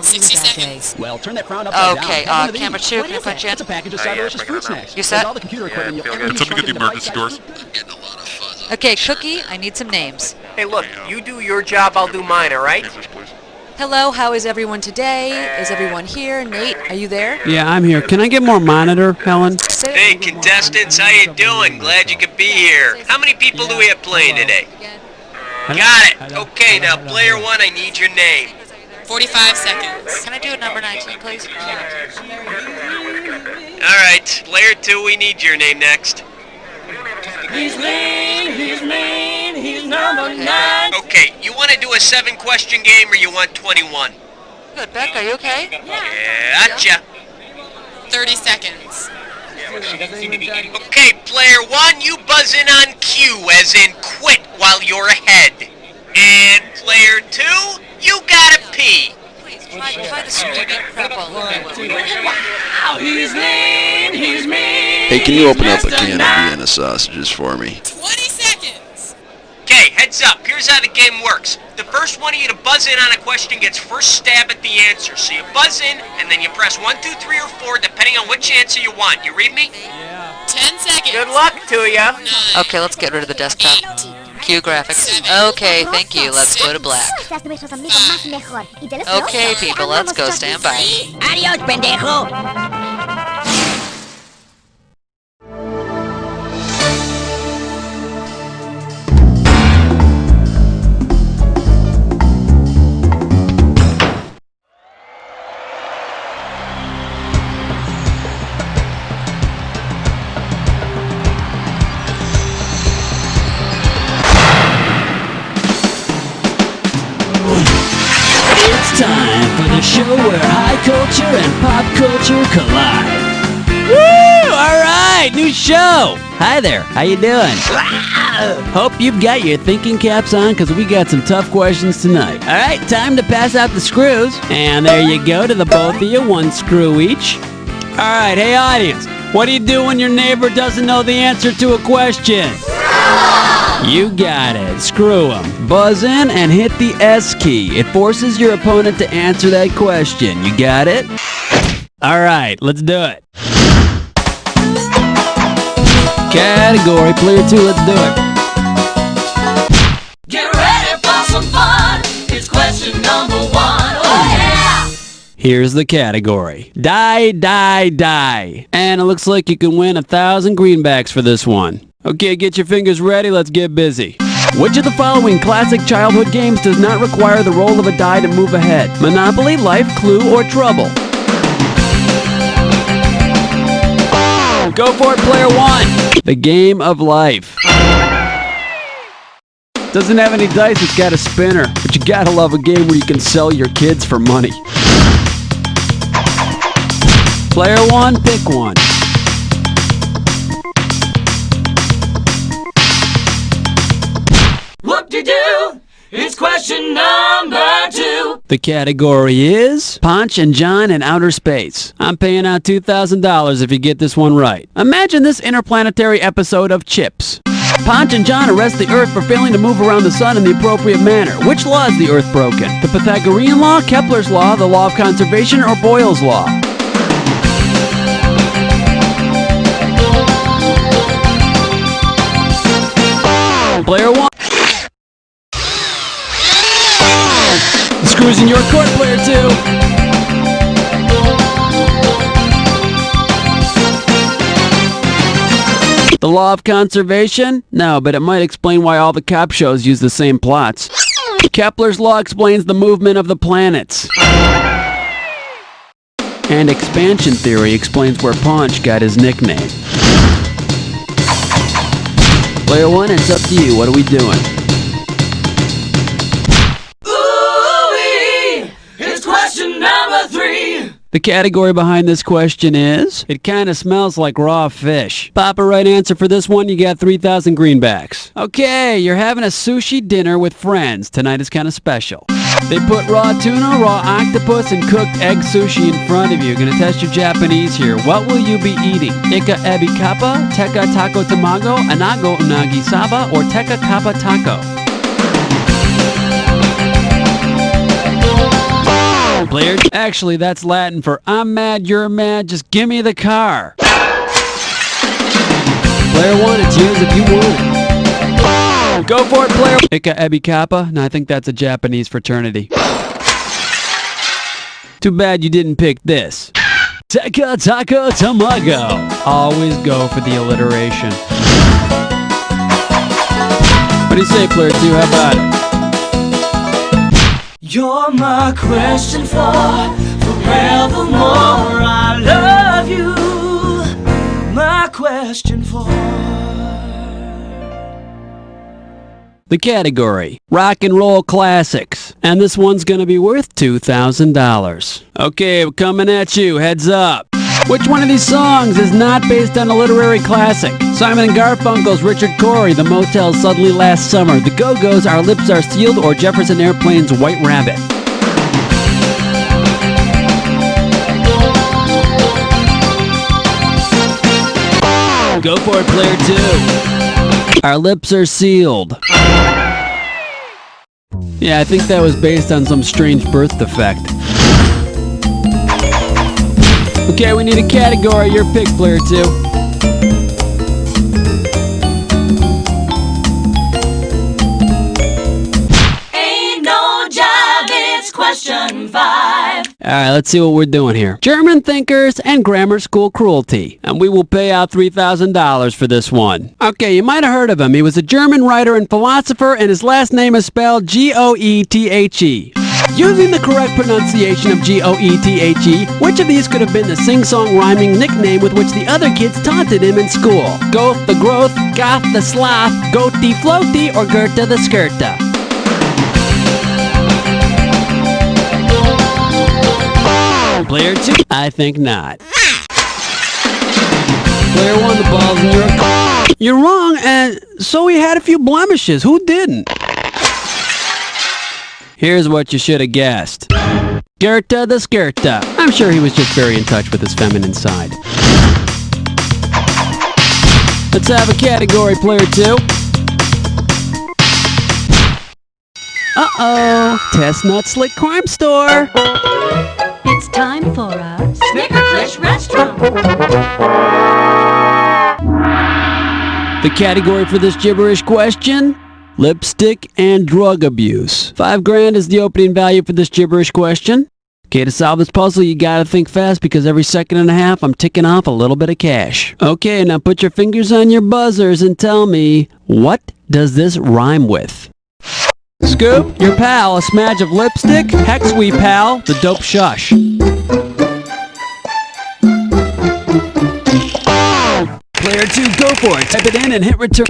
60 seconds. Well, turn that frown upside Okay, down. camera 2, can you punch in? It's a package of delicious fruit snacks. You set? All the computer equipment you'll ever need. Tell me to get the emergency doors. Okay, Cookie, I need some names. Hey, look, you do your job, I'll do mine, all right? Hello, how is everyone today? Is everyone here? Nate, are you there? Yeah, I'm here. Can I get more monitor, Helen? Hey, contestants, how you doing? Glad you could be here. How many people do we have playing today? Got it. Okay, now, player 1, I need your name. 45 seconds. Can I do a number 19, please? All right, player 2, we need your name next. He's mean, he's number 9. Okay, you want to do a 7-question game or you want 21? Good, Beck, are you okay? Yeah, gotcha. 30 seconds. Okay, player 1, you buzz in on cue, as in quit while you're ahead. And player 2, you gotta pee. Please, try to scream it purple. Wow, he's mean. Hey, can you open up a can of Vienna sausages for me? 20 seconds. Okay, heads up, here's how the game works. The first one of you to buzz in on a question gets first stab at the answer. So you buzz in, and then you press 1, 2, 3, or 4, depending on which answer you want. You read me? 10 seconds. Good luck to ya. 9, Okay, let's get rid of the desktop. 8, Cue graphics. Okay, thank you. Let's go to black. Okay, people, let's go. Stand by. Adios, pendejo. It's time for the show where high culture and pop culture collide. Woo! All right, new show. Hi there. How you doing? Hope you've got your thinking caps on because we got some tough questions tonight. All right, time to pass out the screws. And there you go to the both of you, 1 screw each. All right, hey audience, what do you do when your neighbor doesn't know the answer to a question? You got it. Screw 'em. Buzz in and hit the S key. It forces your opponent to answer that question. You got it? All right, let's do it. Category, player 2, let's do it. Get ready for some fun. It's question number 1. Oh, yeah. Here's the category. Die, die, die. And it looks like you can win 1,000 greenbacks for this one. Okay, get your fingers ready, let's get busy. Which of the following classic childhood games does not require the roll of a die to move ahead? Monopoly, Life, Clue, or Trouble? Go for it, player 1. The game of life. Doesn't have any dice, it's got a spinner. But you gotta love a game where you can sell your kids for money. Player 1, pick one. Whoop-de-doo. It's question number 2. The category is Ponch and John in Outer Space. I'm paying out $2,000 if you get this one right. Imagine this interplanetary episode of Chips. Ponch and John arrest the Earth for failing to move around the sun in the appropriate manner. Which law is the Earth broken? The Pythagorean law, Kepler's law, the law of conservation, or Boyle's law? Player 1. The screw's in your court, player 2. The law of conservation? No, but it might explain why all the cop shows use the same plots. Kepler's law explains the movement of the planets. And expansion theory explains where Ponch got his nickname. Player 1, it's up to you. What are we doing? Ooh-wee. It's question number 3. The category behind this question is, it kind of smells like raw fish. Pop a right answer for this one, you got 3,000 greenbacks. Okay, you're having a sushi dinner with friends. Tonight is kind of special. They put raw tuna, raw octopus, and cooked egg sushi in front of you. Gonna test your Japanese here. What will you be eating? Ika ebi kappa, teka taco tamago, anago unagi saba, or teka kappa taco? Player, actually, that's Latin for I'm mad, you're mad, just give me the car. Player 1, it's yours if you want it. Go for it, player. Ika Ebi Kappa? No, I think that's a Japanese fraternity. Too bad you didn't pick this. Taka Taka Tamago. Always go for the alliteration. What do you say, player 2? How about it? You're my question for forevermore. I love you. My question for. The category, rock and roll classics. And this one's gonna be worth $2,000. Okay, we're coming at you, heads up. Which one of these songs is not based on a literary classic? Simon & Garfunkel's Richard Cory, The Motel's Suddenly Last Summer, The Go-Go's Our Lips Are Sealed, or Jefferson Airplane's White Rabbit? Go for it, player 2. Our Lips Are Sealed. Yeah, I think that was based on some strange birth defect. Okay, we need a category. Your pick, player 2. Ain't no job, it's question 5. Alright, let's see what we're doing here. German thinkers and grammar school cruelty. And we will pay out $3,000 for this one. Okay, you might have heard of him. He was a German writer and philosopher, and his last name is spelled Goethe. Using the correct pronunciation of Goethe, which of these could have been the sing-song rhyming nickname with which the other kids taunted him in school? Goth the Growth, Goth the Sloth, Goatee Floaty, or Goethe the Skirta? Player 2? I think not. Player 1, the ball's in your court. You're wrong, and so he had a few blemishes. Who didn't? Here's what you should have guessed. Goethe the Skirta. I'm sure he was just very in touch with his feminine side. Let's have a category, player 2. Uh-oh. Chestnut Slick Crime Store. It's time for a Snickerclish restaurant. The category for this gibberish question? Lipstick and drug abuse. $5,000 is the opening value for this gibberish question. Okay, to solve this puzzle, you gotta think fast because every second and a half, I'm ticking off a little bit of cash. Okay, now put your fingers on your buzzers and tell me, what does this rhyme with? Scoop, your pal, a smudge of lipstick. Hex, we pal, the dope shush. Player 2, go for it. Type it in and hit return.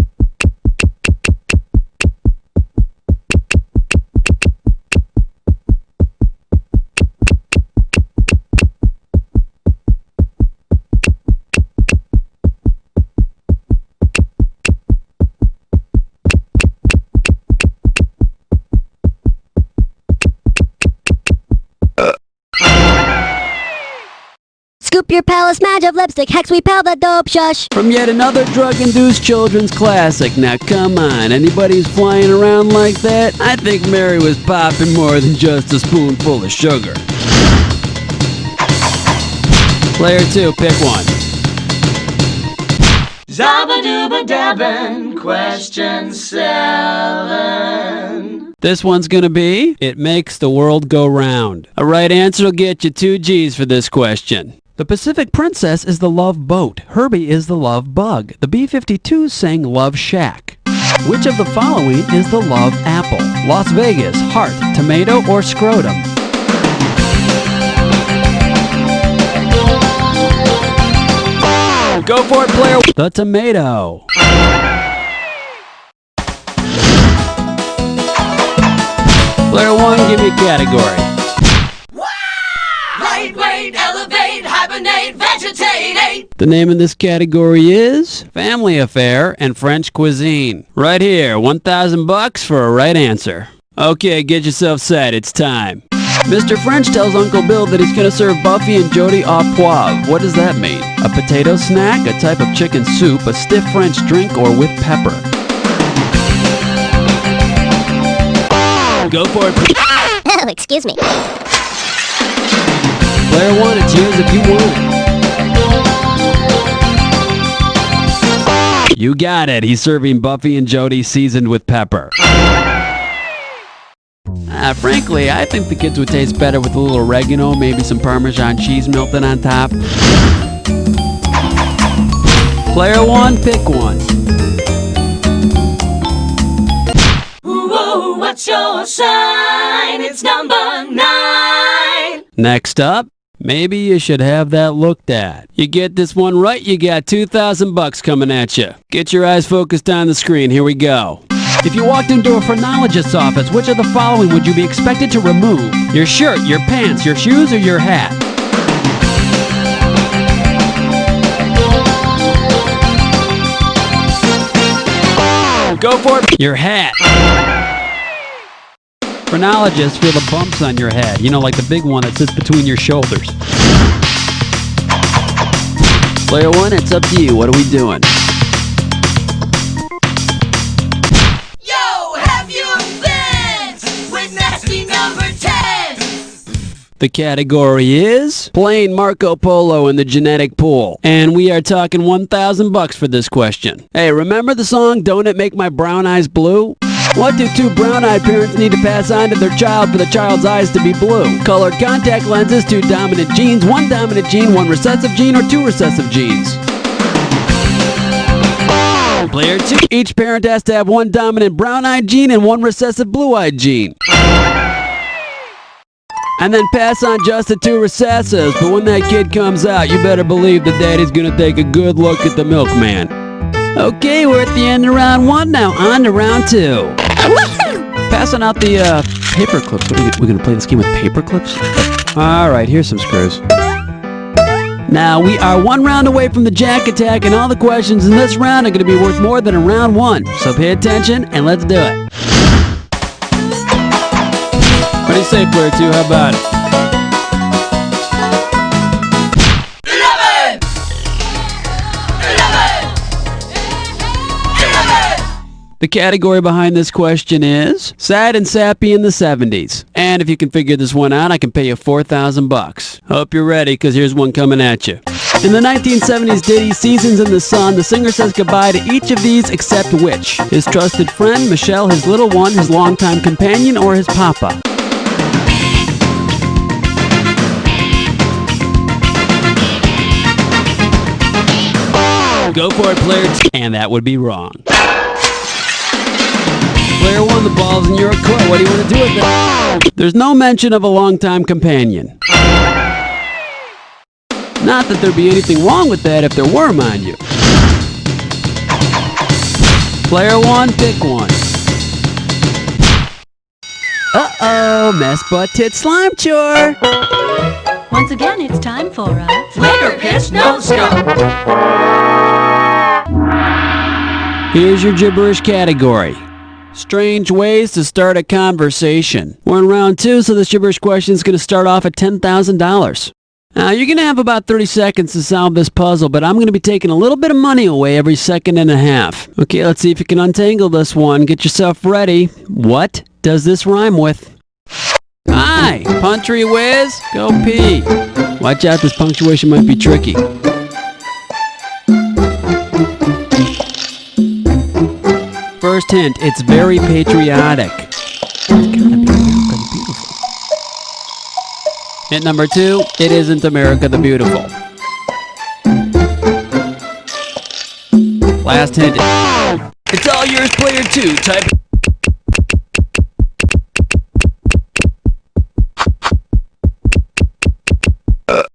Scoop your pal a smudge of lipstick, hex we pal the dope shush. From yet another drug-induced children's classic. Now come on, anybody who's flying around like that? I think Mary was popping more than just a spoonful of sugar. Player 2, pick one. Zabba dooba dabbin, question 7. This one's gonna be, it makes the world go round. A right answer will get you 2 G's for this question. The Pacific Princess is the love boat. Herbie is the love bug. The B-52s sang Love Shack. Which of the following is the love apple? Las Vegas, heart, tomato, or scrotum? Go for it, player. The tomato. Player 1, give me a category. Light, weight, elevate, hibernate, vegetate. The name of this category is Family Affair and French Cuisine. Right here, $1,000 for a right answer. Okay, get yourself set, it's time. Mr. French tells Uncle Bill that he's gonna serve Buffy and Jody au poivre. What does that mean? A potato snack, a type of chicken soup, a stiff French drink, or with pepper? Go for it. Oh, excuse me. Player one, it's yours if you want it. You got it. He's serving Buffy and Jody seasoned with pepper. Frankly, I think the kids would taste better with a little oregano, maybe some Parmesan cheese melted on top. Player one, pick one. Ooh, what's your sign? It's number 9. Next up, maybe you should have that looked at. You get this one right, you got $2,000 coming at you. Get your eyes focused on the screen. Here we go. If you walked into a phrenologist's office, which of the following would you be expected to remove? Your shirt, your pants, your shoes, or your hat? Go for it. Your hat. Phrenologists feel the bumps on your head. You know, like the big one that sits between your shoulders. Player one, it's up to you. What are we doing? Yo, have your fence with nasty number 10. The category is playing Marco Polo in the genetic pool. And we are talking $1,000 for this question. Hey, remember the song, Don't It Make My Brown Eyes Blue? What do two brown-eyed parents need to pass on to their child for the child's eyes to be blue? Colored contact lenses, 2 dominant genes, 1 dominant gene, 1 recessive gene, or 2 recessive genes? Player 2. Each parent has to have 1 dominant brown-eyed gene and 1 recessive blue-eyed gene. And then pass on just the 2 recessives, but when that kid comes out, you better believe that daddy's gonna take a good look at the milkman. Okay, we're at the end of round 1 now, on to round 2. Passing out the paper clips. We're gonna play this game with paper clips? Alright, here's some screws. Now, we are 1 round away from the Jack Attack, and all the questions in this round are gonna be worth more than in round 1. So pay attention, and let's do it. What do you say, player 2? How about it? 11! 11! 11! The category behind this question is sad and sappy in the 70s. And if you can figure this one out, I can pay you $4,000. Hope you're ready, because here's one coming at you. In the 1970s ditty Seasons in the Sun, the singer says goodbye to each of these except which? His trusted friend, Michelle, his little one, his longtime companion, or his papa? Go for it, player 2. And that would be wrong. Player 1, the ball's in your court. What do you want to do with it? There's no mention of a longtime companion. Not that there'd be anything wrong with that if there were, mind you. Player 1, pick one. Uh-oh, mess butt tit slime chore. Once again, it's time for a Flicker Pitch No Scope. Here's your gibberish category. Strange ways to start a conversation. We're in round 2, so this gibberish question is going to start off at $10,000. Now, you're going to have about 30 seconds to solve this puzzle, but I'm going to be taking a little bit of money away every second and a half. Okay, let's see if you can untangle this one. Get yourself ready. What does this rhyme with? Hi, Puntry Whiz, go pee. Watch out, this punctuation might be tricky. First hint, it's very patriotic. It's gotta be America the Beautiful. Hint number 2, it isn't America the Beautiful. Last hint, it's all yours, player 2. Type.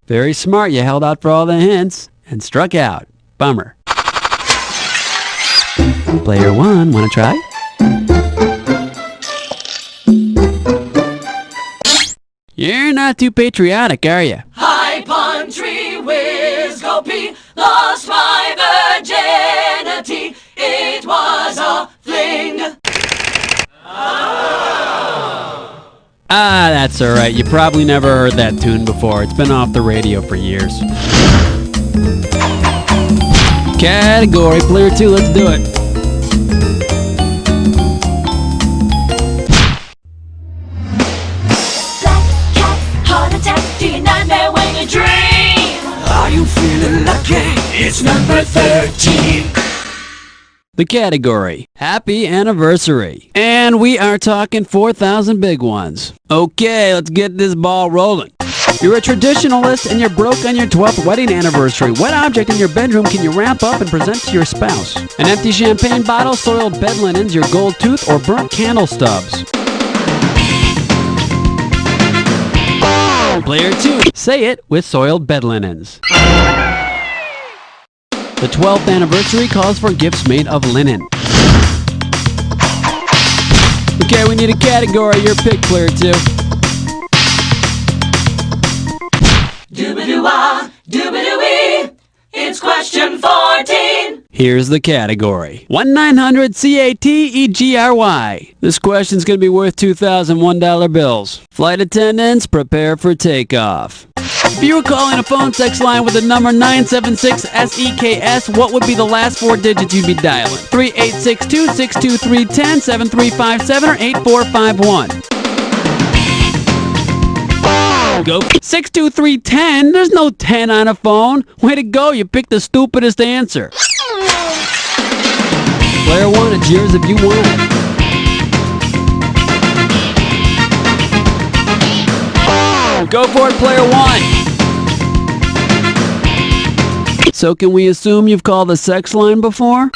Very smart, you held out for all the hints and struck out. Bummer. Player 1, wanna try? You're not too patriotic, are you? Hi, Puntry Whiz, go pee. Lost my virginity. It was a fling. Ah, that's alright. You probably never heard that tune before. It's been off the radio for years. Category, player 2, let's do it. Black cat, heart attack. Do you nightmare when The category, Happy Anniversary. And we are talking 4,000 big ones. Okay, let's get this ball rolling. You're a traditionalist and you're broke on your 12th wedding anniversary. What object in your bedroom can you wrap up and present to your spouse? An empty champagne bottle, soiled bed linens, your gold tooth, or burnt candle stubs? Player 2, say it with soiled bed linens. The 12th anniversary calls for gifts made of linen. Okay, we need a category. Your pick, Player 2. Doobadoo-wah, doobadoo-wee. It's question 14. Here's the category. 1-900-CATEGRY. This question's going to be worth $2,001 bills. Flight attendants, prepare for takeoff. If you were calling a phone sex line with the number 976-SEKS, what would be the last 4 digits you'd be dialing? 3862, 62310, 7357, or 8451? Go 62310. There's no 10 on a phone. Way to go, you picked the stupidest answer. Player 1, it's yours if you want it. Go for it, Player 1. So can we assume you've called the sex line before?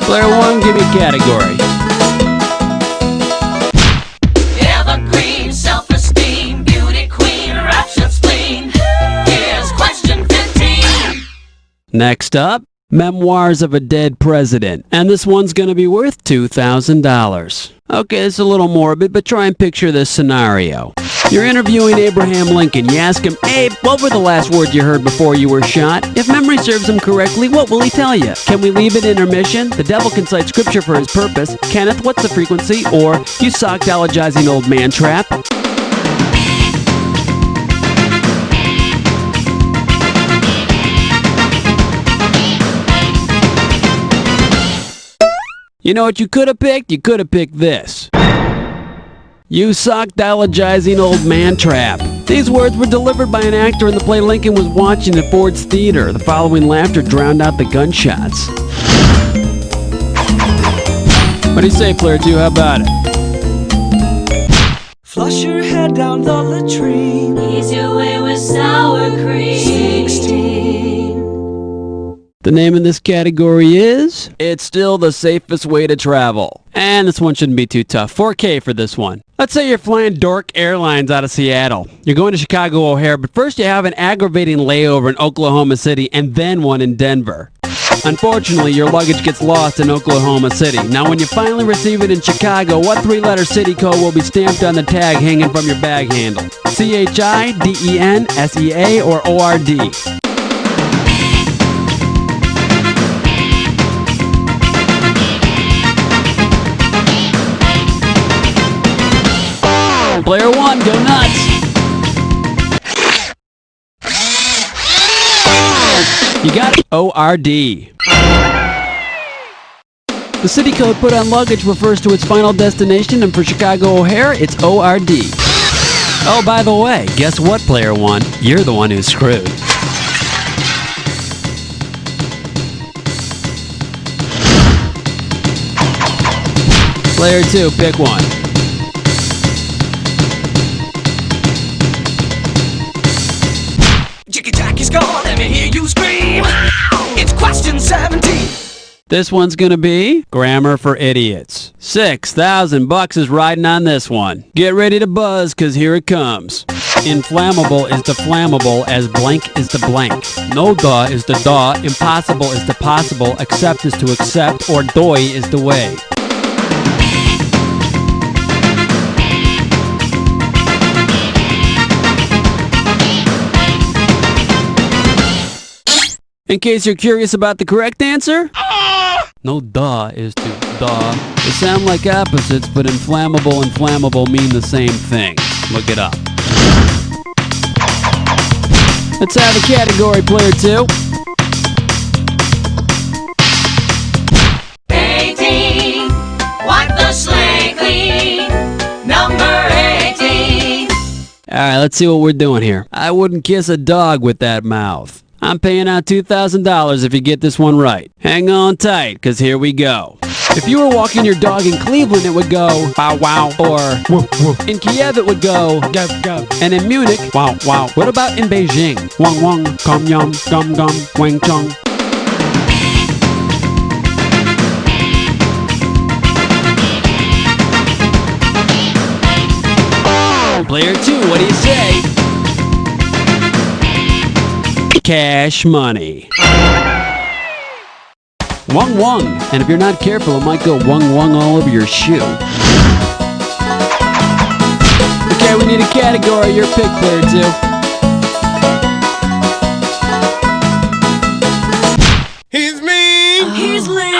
Player 1, give me a category. Evergreen, self-esteem, beauty queen, rapture spleen. Here's question 15. Next up, Memoirs of a Dead President. And this one's going to be worth $2,000. Okay, it's a little morbid, but try and picture this scenario. You're interviewing Abraham Lincoln. You ask him, Abe, what were the last words you heard before you were shot? If memory serves him correctly, what will he tell you? Can we leave it intermission? The devil can cite scripture for his purpose. Kenneth, what's the frequency? Or, you sockdologizing old man trap. You know what you could have picked? You could have picked this. You sockdologizing old man trap. These words were delivered by an actor in the play Lincoln was watching at Ford's Theater. The following laughter drowned out the gunshots. What do you say, Player 2? How about it? Flush your head down the latrine. Ease your way with sour cream. 16. The name in this category is... It's still the safest way to travel. And this one shouldn't be too tough. 4K for this one. Let's say you're flying Dork Airlines out of Seattle. You're going to Chicago O'Hare, but first you have an aggravating layover in Oklahoma City and then one in Denver. Unfortunately, your luggage gets lost in Oklahoma City. Now, when you finally receive it in Chicago, what 3-letter city code will be stamped on the tag hanging from your bag handle? CHI, DEN, SEA, or ORD? Player 1, go nuts! You got it. ORD. The city code put on luggage refers to its final destination, and for Chicago O'Hare, it's ORD. Oh, by the way, guess what, Player 1? You're the one who's screwed. Player 2, pick one. Jackie-Jackie's gone, let me hear you scream. It's question 17. This one's gonna be Grammar for Idiots. $6,000 is riding on this one. Get ready to buzz, cause here it comes. Inflammable is the flammable as blank is the blank. No duh is the duh, impossible is the possible, accept is to accept, or doy is the way. In case you're curious about the correct answer, no duh is to duh. They sound like opposites, but inflammable and flammable mean the same thing. Look it up. Let's have a category, Player 2. 18. Wipe the slate clean. Number 18. Alright, let's see what we're doing here. I wouldn't kiss a dog with that mouth. I'm paying out $2,000 if you get this one right. Hang on tight, because here we go. If you were walking your dog in Cleveland, it would go bow wow, or woof woof. In Kiev, it would go gov gov. And in Munich, wow wow. What about in Beijing? Wong wong, kom yum, gum gum, wang chong. Player 2, what do you say? Cash money. Wong wong. And if you're not careful, it might go wong wong all over your shoe. Okay, we need a category. Your pick, player 2. He's mean. He's lame.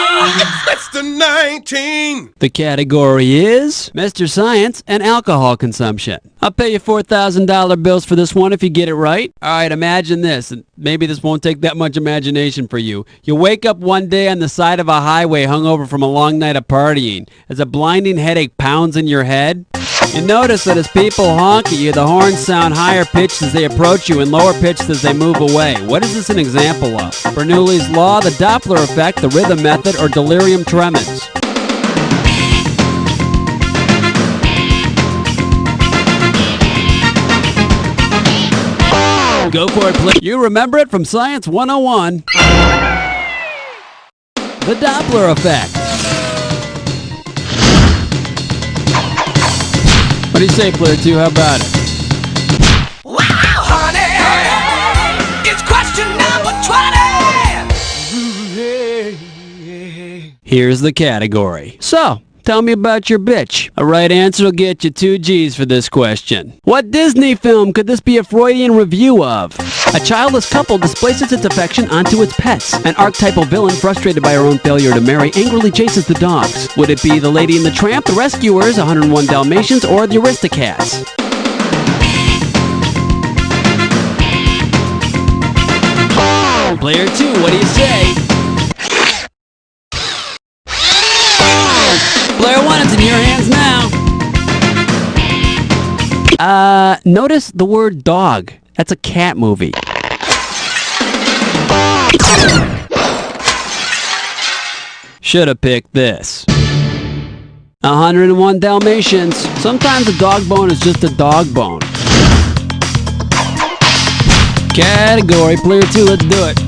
That's the 19. The category is Mr. Science and alcohol consumption. I'll pay you $4,000 bills for this one if you get it right. All right, imagine this, and maybe this won't take that much imagination for you. You wake up one day on the side of a highway hungover from a long night of partying as a blinding headache pounds in your head. You notice that as people honk at you, the horns sound higher pitched as they approach you and lower pitched as they move away. What is this an example of? Bernoulli's law, the Doppler effect, the rhythm method, or delirium tremens? Go for it, please. You remember it from Science 101. The Doppler effect. What do you say, player 2? How about it? Wow, honey. It's question number 20. Here's the category. So, tell me about your bitch. A right answer will get you 2 G's for this question. What Disney film could this be a Freudian review of? A childless couple displaces its affection onto its pets. An archetypal villain frustrated by her own failure to marry angrily chases the dogs. Would it be The Lady and the Tramp, The Rescuers, 101 Dalmatians, or The Aristocats? Player 2, what do you say? Player 1, it's in your hands now. Notice the word dog. That's a cat movie. Should've picked this. 101 Dalmatians. Sometimes a dog bone is just a dog bone. Category, player 2, let's do it.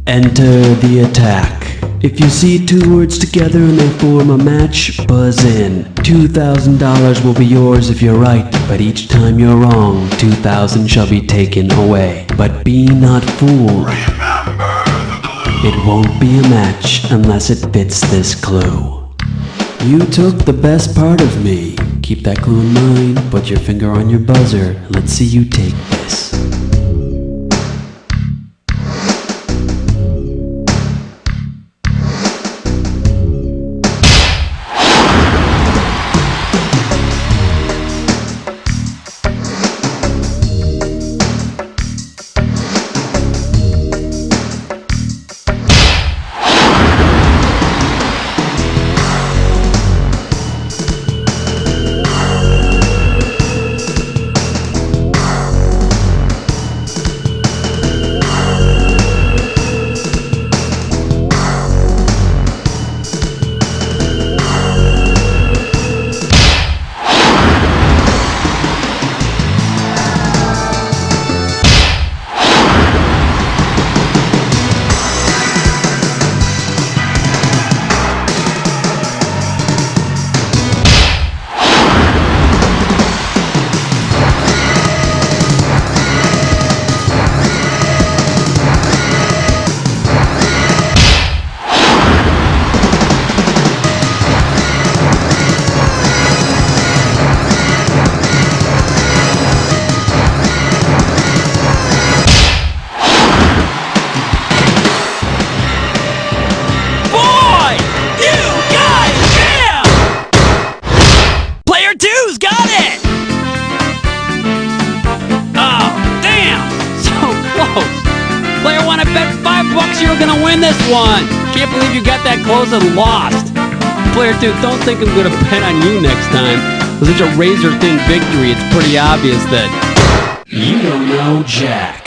Enter the attack. If you see 2 words together and they form a match, buzz in. $2,000 will be yours if you're right, but each time you're wrong, 2,000 shall be taken away. But be not fooled. It won't be a match unless it fits this clue. You took the best part of me. Keep that clue in mind, put your finger on your buzzer, and let's see you take this. gonna win this one. Can't believe you got that close and lost. Player 2, don't think I'm gonna bet on you next time. With such a razor-thin victory, it's pretty obvious that you don't know Jack.